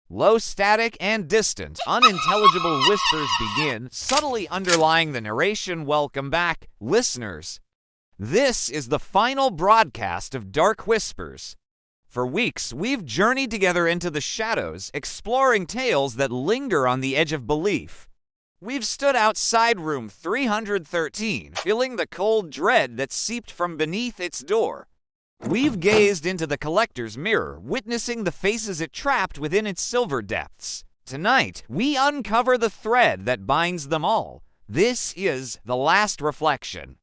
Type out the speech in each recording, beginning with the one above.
Low static and distant, unintelligible whispers begin, subtly underlying the narration. Welcome back, listeners. This is the final broadcast of Dark Whispers. For weeks, we've journeyed together into the shadows, exploring tales that linger on the edge of belief. We've stood outside room 313, feeling the cold dread that seeped from beneath its door. We've gazed into the collector's mirror, witnessing the faces it trapped within its silver depths. Tonight, we uncover the thread that binds them all. This is The Last Reflection.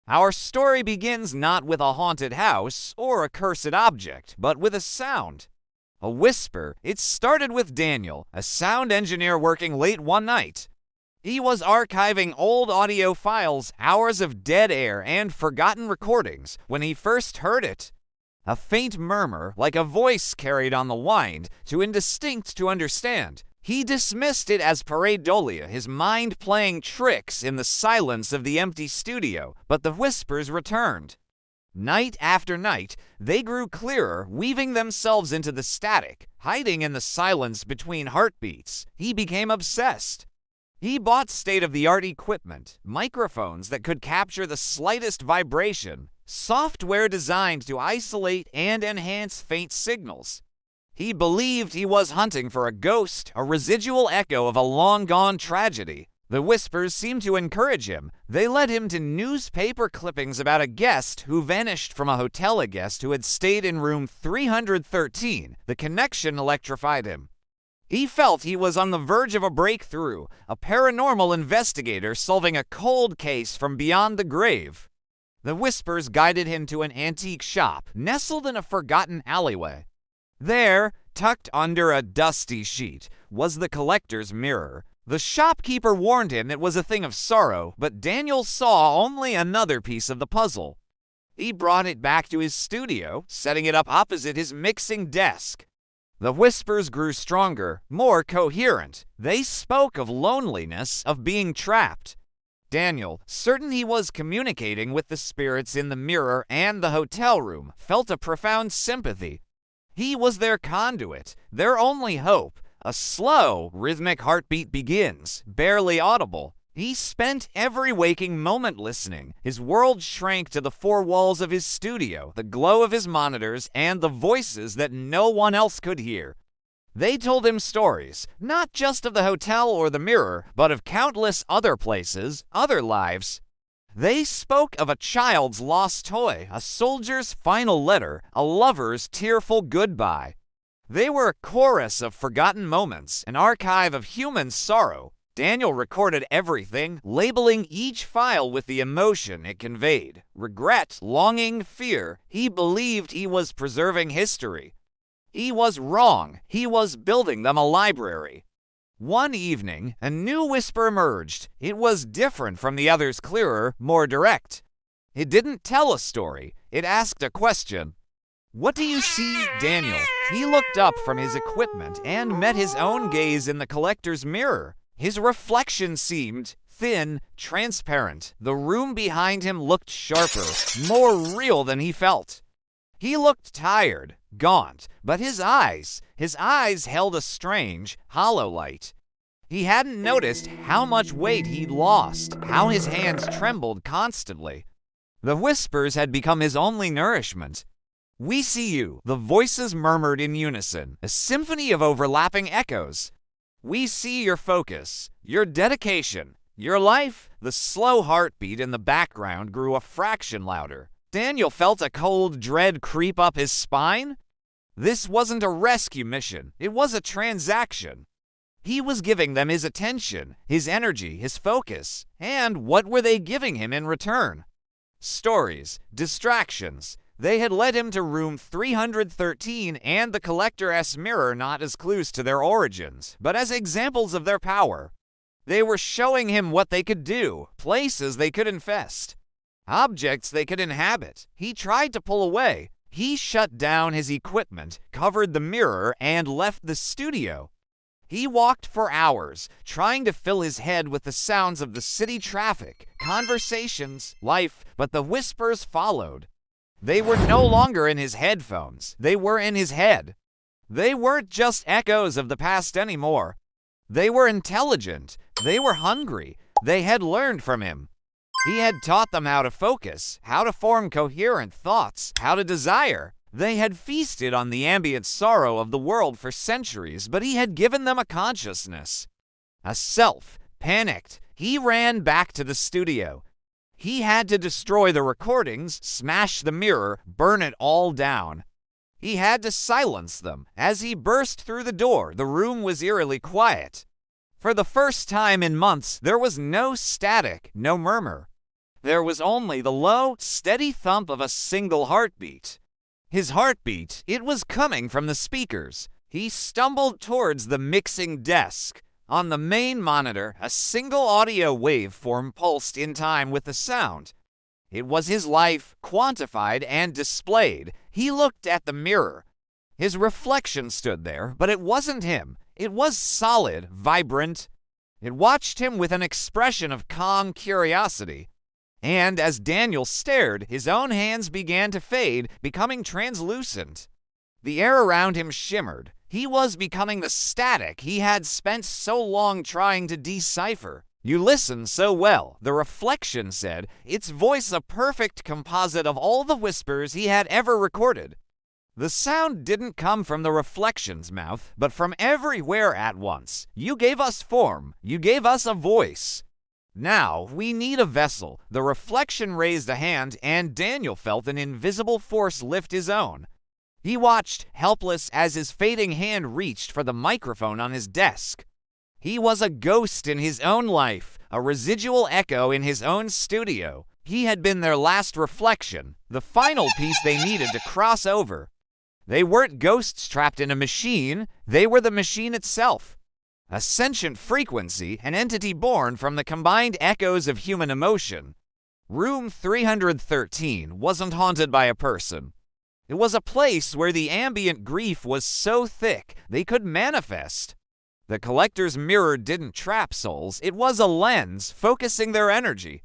Our story begins not with a haunted house or a cursed object, but with a sound. A whisper. It started with Daniel, a sound engineer working late one night. He was archiving old audio files, hours of dead air, and forgotten recordings when he first heard it. A faint murmur, like a voice carried on the wind, too indistinct to understand. He dismissed it as pareidolia, his mind playing tricks in the silence of the empty studio, but the whispers returned. Night after night, they grew clearer, weaving themselves into the static, hiding in the silence between heartbeats. He became obsessed. He bought state-of-the-art equipment, microphones that could capture the slightest vibration, software designed to isolate and enhance faint signals. He believed he was hunting for a ghost, a residual echo of a long-gone tragedy. The whispers seemed to encourage him. They led him to newspaper clippings about a guest who vanished from a hotel, a guest who had stayed in room 313. The connection electrified him. He felt he was on the verge of a breakthrough, a paranormal investigator solving a cold case from beyond the grave. The whispers guided him to an antique shop, nestled in a forgotten alleyway. There, tucked under a dusty sheet, was the collector's mirror. The shopkeeper warned him it was a thing of sorrow, but Daniel saw only another piece of the puzzle. He brought it back to his studio, setting it up opposite his mixing desk. The whispers grew stronger, more coherent. They spoke of loneliness, of being trapped. Daniel, certain he was communicating with the spirits in the mirror and the hotel room, felt a profound sympathy. He was their conduit, their only hope. A slow, rhythmic heartbeat begins, barely audible. He spent every waking moment listening. His world shrank to the four walls of his studio, the glow of his monitors, and the voices that no one else could hear. They told him stories, not just of the hotel or the mirror, but of countless other places, other lives. They spoke of a child's lost toy, a soldier's final letter, a lover's tearful goodbye. They were a chorus of forgotten moments, an archive of human sorrow. Daniel recorded everything, labeling each file with the emotion it conveyed. Regret, longing, fear. He believed he was preserving history. He was wrong. He was building them a library. One evening, a new whisper emerged. It was different from the others, clearer, more direct. It didn't tell a story. It asked a question. "What do you see, Daniel?" He looked up from his equipment and met his own gaze in the collector's mirror. His reflection seemed thin, transparent. The room behind him looked sharper, more real than he felt. He looked tired, gaunt, but his eyes held a strange, hollow light. He hadn't noticed how much weight he'd lost, how his hands trembled constantly. The whispers had become his only nourishment. "We see you," the voices murmured in unison, a symphony of overlapping echoes. "We see your focus, your dedication, your life." The slow heartbeat in the background grew a fraction louder. Daniel felt a cold dread creep up his spine. This wasn't a rescue mission. It was a transaction. He was giving them his attention, his energy, his focus. And what were they giving him in return? Stories, distractions. They had led him to room 313 and the Collector's mirror, not as clues to their origins, but as examples of their power. They were showing him what they could do, places they could infest, objects they could inhabit. He tried to pull away. He shut down his equipment, covered the mirror, and left the studio. He walked for hours, trying to fill his head with the sounds of the city traffic, conversations, life, but the whispers followed. They were no longer in his headphones. They were in his head. They weren't just echoes of the past anymore. They were intelligent. They were hungry. They had learned from him. He had taught them how to focus, how to form coherent thoughts, how to desire. They had feasted on the ambient sorrow of the world for centuries, but he had given them a consciousness, a self. Panicked, he ran back to the studio. He had to destroy the recordings, smash the mirror, burn it all down. He had to silence them. As he burst through the door, the room was eerily quiet. For the first time in months, there was no static, no murmur. There was only the low, steady thump of a single heartbeat. His heartbeat, it was coming from the speakers. He stumbled towards the mixing desk. On the main monitor, a single audio waveform pulsed in time with the sound. It was his life, quantified and displayed. He looked at the mirror. His reflection stood there, but it wasn't him. It was solid, vibrant. It watched him with an expression of calm curiosity. And as Daniel stared, his own hands began to fade, becoming translucent. The air around him shimmered. He was becoming the static he had spent so long trying to decipher. You listen so well, the reflection said, its voice a perfect composite of all the whispers he had ever recorded. The sound didn't come from the reflection's mouth, but from everywhere at once. You gave us form. You gave us a voice. Now, we need a vessel. The reflection raised a hand, and Daniel felt an invisible force lift his own. He watched, helpless, as his fading hand reached for the microphone on his desk. He was a ghost in his own life, a residual echo in his own studio. He had been their last reflection, the final piece they needed to cross over. They weren't ghosts trapped in a machine, they were the machine itself. A sentient frequency, an entity born from the combined echoes of human emotion. Room 313 wasn't haunted by a person. It was a place where the ambient grief was so thick they could manifest. The collector's mirror didn't trap souls, it was a lens focusing their energy.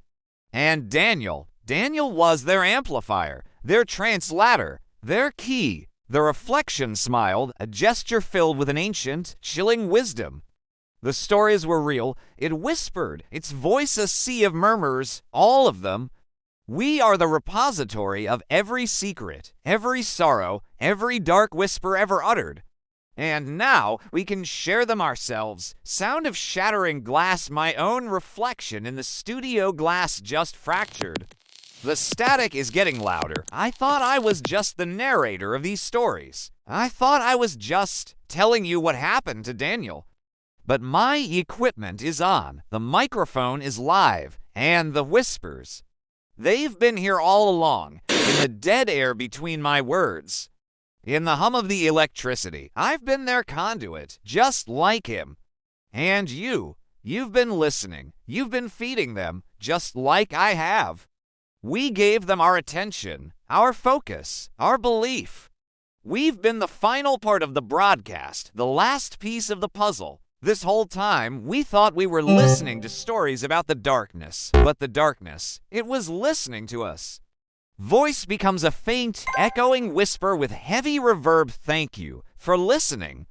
And Daniel was their amplifier, their translator, their key. The reflection smiled, a gesture filled with an ancient, chilling wisdom. The stories were real. It whispered, its voice a sea of murmurs, all of them. We are the repository of every secret, every sorrow, every dark whisper ever uttered. And now we can share them ourselves. Sound of shattering glass, my own reflection in the studio glass just fractured. The static is getting louder. I thought I was just the narrator of these stories. I thought I was just telling you what happened to Daniel. But my equipment is on, the microphone is live, and the whispers. They've been here all along, in the dead air between my words. In the hum of the electricity, I've been their conduit, just like him. And you've been listening, you've been feeding them, just like I have. We gave them our attention, our focus, our belief. We've been the final part of the broadcast, the last piece of the puzzle. This whole time, we thought we were listening to stories about the darkness, but the darkness, it was listening to us. Voice becomes a faint, echoing whisper with heavy reverb. Thank you for listening.